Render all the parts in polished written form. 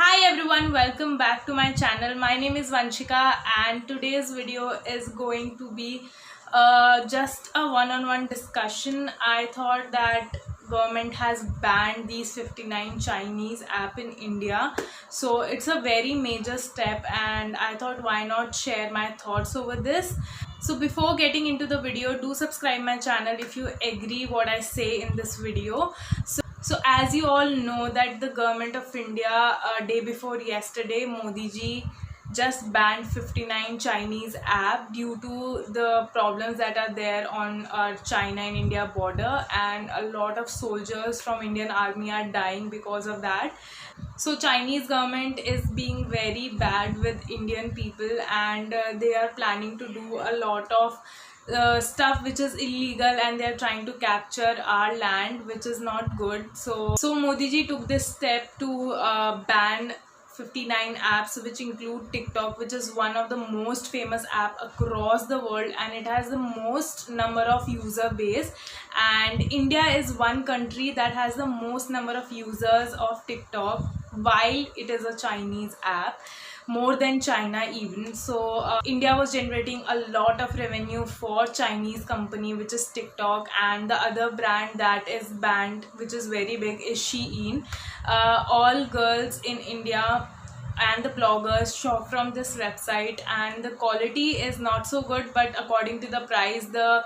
Hi everyone, welcome back to my channel. My name is Vanshika and today's video is going to be just a one-on-one discussion. I thought that government has banned these 59 Chinese app in India, so it's a very major step and I thought why not share my thoughts over this. So before getting into the video, do subscribe my channel if you agree what I say in this video. So as you all know that the government of India day before yesterday, Modi ji just banned 59 Chinese app due to the problems that are there on China and India border, and a lot of soldiers from Indian army are dying because of that. So Chinese government is being very bad with Indian people, and they are planning to do a lot of stuff which is illegal, and they are trying to capture our land, which is not good. So Modi ji took this step to ban 59 apps, which include TikTok, which is one of the most famous app across the world, and it has the most number of user base. And India is one country that has the most number of users of TikTok, while it is a Chinese app, more than China even. So India was generating a lot of revenue for Chinese company, which is TikTok, and the other brand that is banned, which is very big, is SHEIN. All girls in India and the bloggers shop from this website, and the quality is not so good, but according to the price, the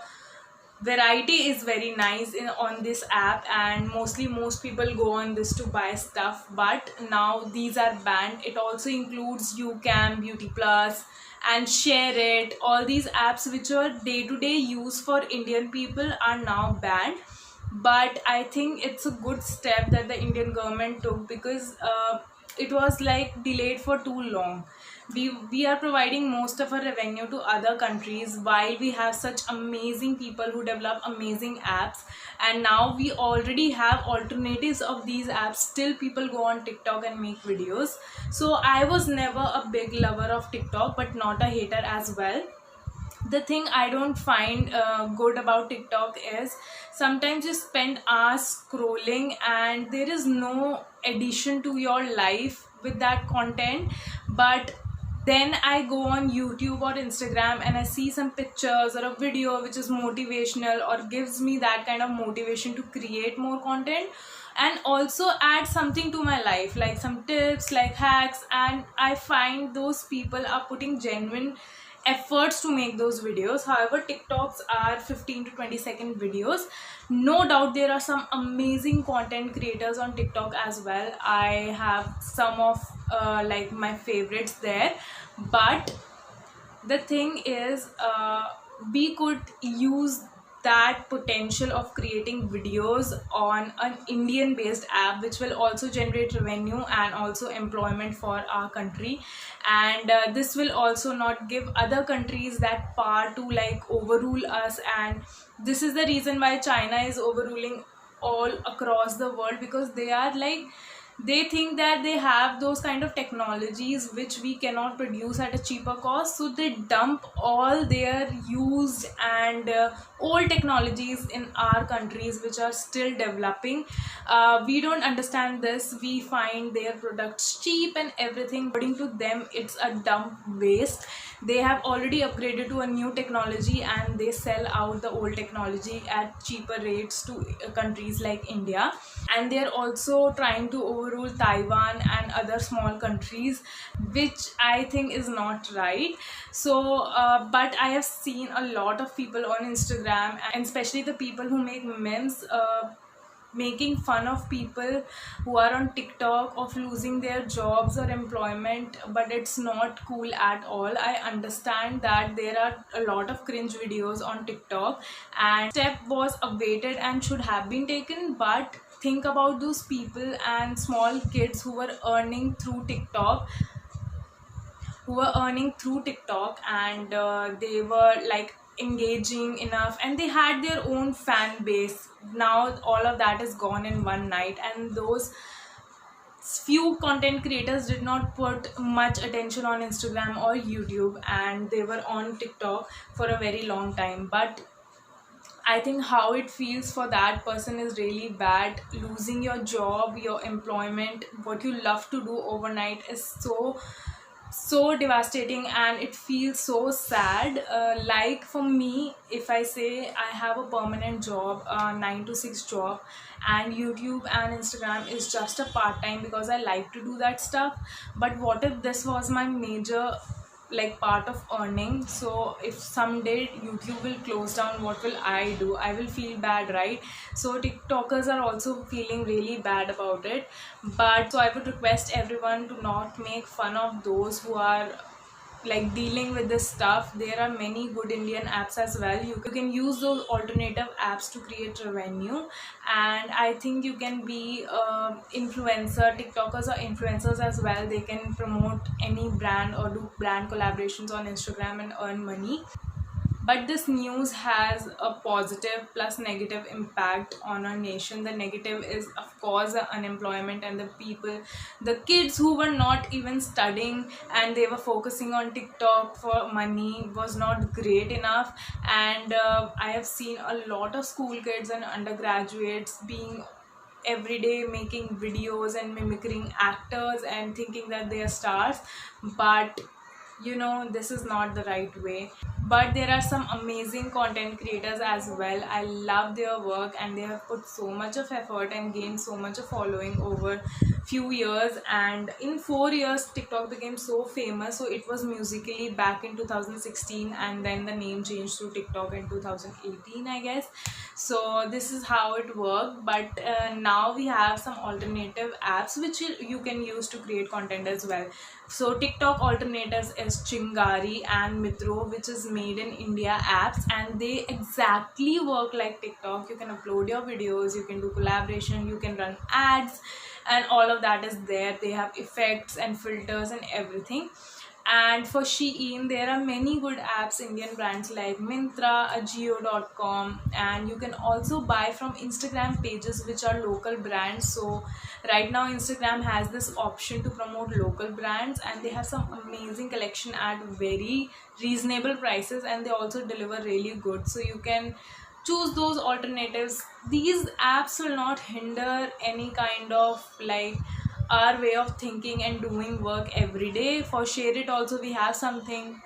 variety is very nice on this app, and mostly most people go on this to buy stuff. But now these are banned. It also includes YouCam, Beauty Plus, and Share It. All these apps which are day-to-day use for Indian people are now banned. But I think it's a good step that the Indian government took, because it was like delayed for too long. We are providing most of our revenue to other countries, while we have such amazing people who develop amazing apps, and now we already have alternatives of these apps. Still people go on TikTok and make videos. So I was never a big lover of TikTok, but not a hater as well. The thing I don't find good about TikTok is sometimes you spend hours scrolling and there is no addition to your life with that content. But then I go on YouTube or Instagram and I see some pictures or a video which is motivational or gives me that kind of motivation to create more content, and also add something to my life, like some tips, like hacks, and I find those people are putting genuine efforts to make those videos. However, TikToks are 15 to 20-second videos. No doubt there are some amazing content creators on TikTok as well. I have some of like my favorites there, but the thing is, we could use that potential of creating videos on an Indian based app, which will also generate revenue and also employment for our country. And this will also not give other countries that power to like overrule us. And this is the reason why China is overruling all across the world, because they are like, they think that they have those kind of technologies which we cannot produce at a cheaper cost, so they dump all their used and old technologies in our countries which are still developing. We don't understand this. We find their products cheap and everything. According to them, it's a dump waste. They have already upgraded to a new technology and they sell out the old technology at cheaper rates to countries like India. And they are also trying to overrule Taiwan and other small countries, which I think is not right. So but I have seen a lot of people on Instagram, and especially the people who make memes, making fun of people who are on TikTok of losing their jobs or employment. But it's not cool at all. I understand that there are a lot of cringe videos on TikTok, and step was awaited and should have been taken. But think about those people and small kids who were earning through TikTok, and they were like engaging enough and they had their own fan base. Now all of that is gone in one night, and those few content creators did not put much attention on Instagram or YouTube, and they were on TikTok for a very long time. But I think how it feels for that person is really bad. Losing your job, your employment, what you love to do overnight is so devastating, and it feels so sad. Like for me, if I say I have a permanent job, 9 to 6 job, and YouTube and Instagram is just a part time because I like to do that stuff. But what if this was my major like part of earning? So if someday YouTube will close down, what will I do? I will feel bad, right? So TikTokers are also feeling really bad about it. But so I would request everyone to not make fun of those who are like dealing with this stuff. There are many good Indian apps as well. You can use those alternative apps to create revenue, and I think you can be influencer. TikTokers are influencers as well. They can promote any brand or do brand collaborations on Instagram and earn money. But this news has a positive plus negative impact on our nation. The negative is, of course, the unemployment, and the people, the kids who were not even studying and they were focusing on TikTok for money was not great enough. And I have seen a lot of school kids and undergraduates being every day making videos and mimicking actors and thinking that they are stars. But this is not the right way. But there are some amazing content creators as well. I love their work, and they have put so much of effort and gained so much of following over few years. And in 4 years TikTok became so famous. So it was Musically back in 2016, and then the name changed to TikTok in 2018, I guess. So this is how it worked. But now we have some alternative apps which you can use to create content as well. So TikTok alternatives is Chingari and Mitron, which is made in India apps, and they exactly work like TikTok. You can upload your videos, you can do collaboration, you can run ads, and all of that is there. They have effects and filters and everything. And for Shein, there are many good apps, Indian brands like Myntra, Ajio.com, and you can also buy from Instagram pages which are local brands. So right now Instagram has this option to promote local brands, and they have some amazing collection at very reasonable prices, and they also deliver really good. So you can choose those alternatives. These apps will not hinder any kind of like our way of thinking and doing work every day. For Share It also we have something,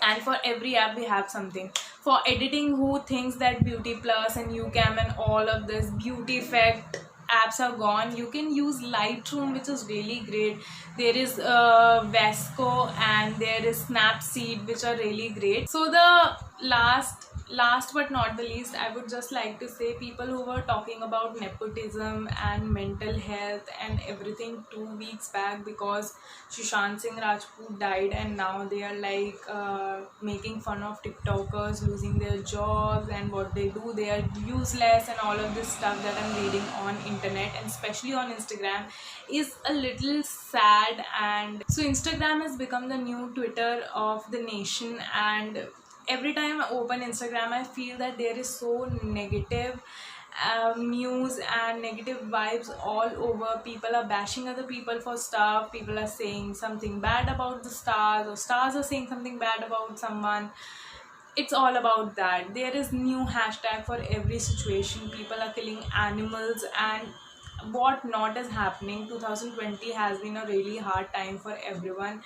and for every app we have something. For editing, who thinks that Beauty Plus and UCam and all of this beauty effect apps are gone, you can use Lightroom, which is really great. There is VSCO and there is Snapseed, which are really great. So the last but not the least, I would just like to say, people who were talking about nepotism and mental health and everything 2 weeks back because Sushant Singh Rajput died, and now they are like making fun of TikTokers losing their jobs and what they do, they are useless and all of this stuff that I'm reading on internet, and especially on Instagram, is a little sad. And so Instagram has become the new Twitter of the nation, and every time I open Instagram, I feel that there is so negative news and negative vibes all over. People are bashing other people for stuff. People are saying something bad about the stars, or stars are saying something bad about someone. It's all about that. There is new hashtag for every situation. People are killing animals and what not is happening. 2020 has been a really hard time for everyone,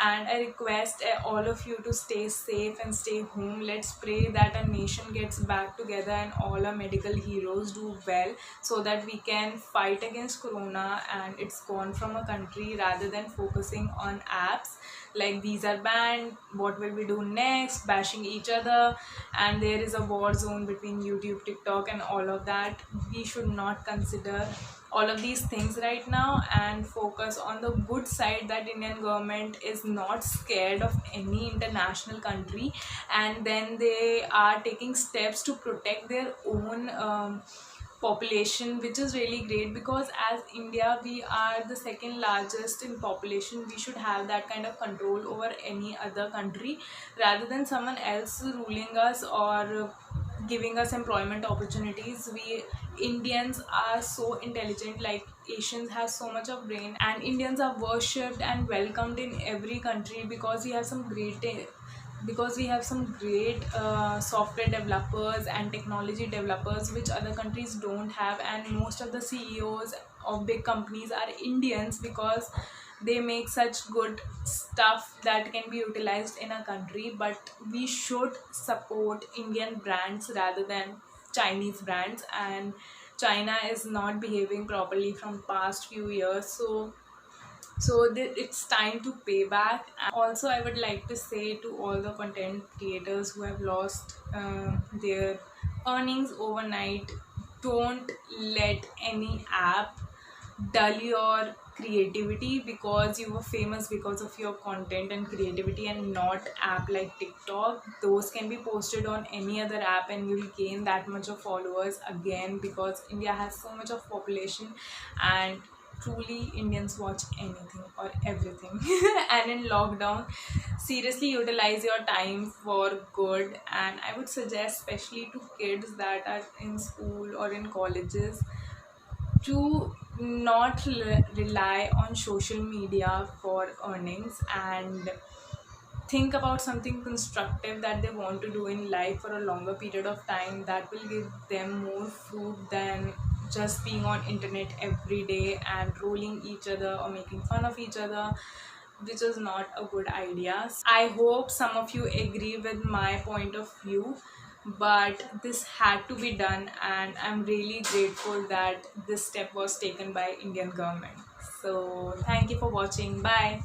and I request all of you to stay safe and stay home. Let's pray that our nation gets back together and all our medical heroes do well, so that we can fight against corona and it's gone from a country, rather than focusing on apps like these are banned, what will we do next, bashing each other, and there is a war zone between YouTube, TikTok and all of that. We should not consider all of these things right now and focus on the good side, that Indian government is not scared of any international country, and then they are taking steps to protect their own population, which is really great, because as India we are the second largest in population. We should have that kind of control over any other country, rather than someone else ruling us or giving us employment opportunities. We Indians are so intelligent, like Asians have so much of brain, and Indians are worshipped and welcomed in every country because we have some great because we have some great software developers and technology developers which other countries don't have, and most of the CEOs of big companies are Indians because they make such good stuff that can be utilized in a country. But we should support Indian brands rather than Chinese brands, and China is not behaving properly from past few years. It's time to pay back. And also, I would like to say to all the content creators who have lost their earnings overnight, don't let any app dull your creativity, because you were famous because of your content and creativity, and not app like TikTok. Those can be posted on any other app and you'll gain that much of followers again, because India has so much of population, and truly Indians watch anything or everything. And in lockdown, seriously utilize your time for good. And I would suggest, especially to kids that are in school or in colleges, to not rely on social media for earnings, and think about something constructive that they want to do in life for a longer period of time that will give them more fruit than just being on internet every day and trolling each other or making fun of each other, which is not a good idea. I hope some of you agree with my point of view, but this had to be done, and I'm really grateful that this step was taken by Indian government. So thank you for watching. Bye.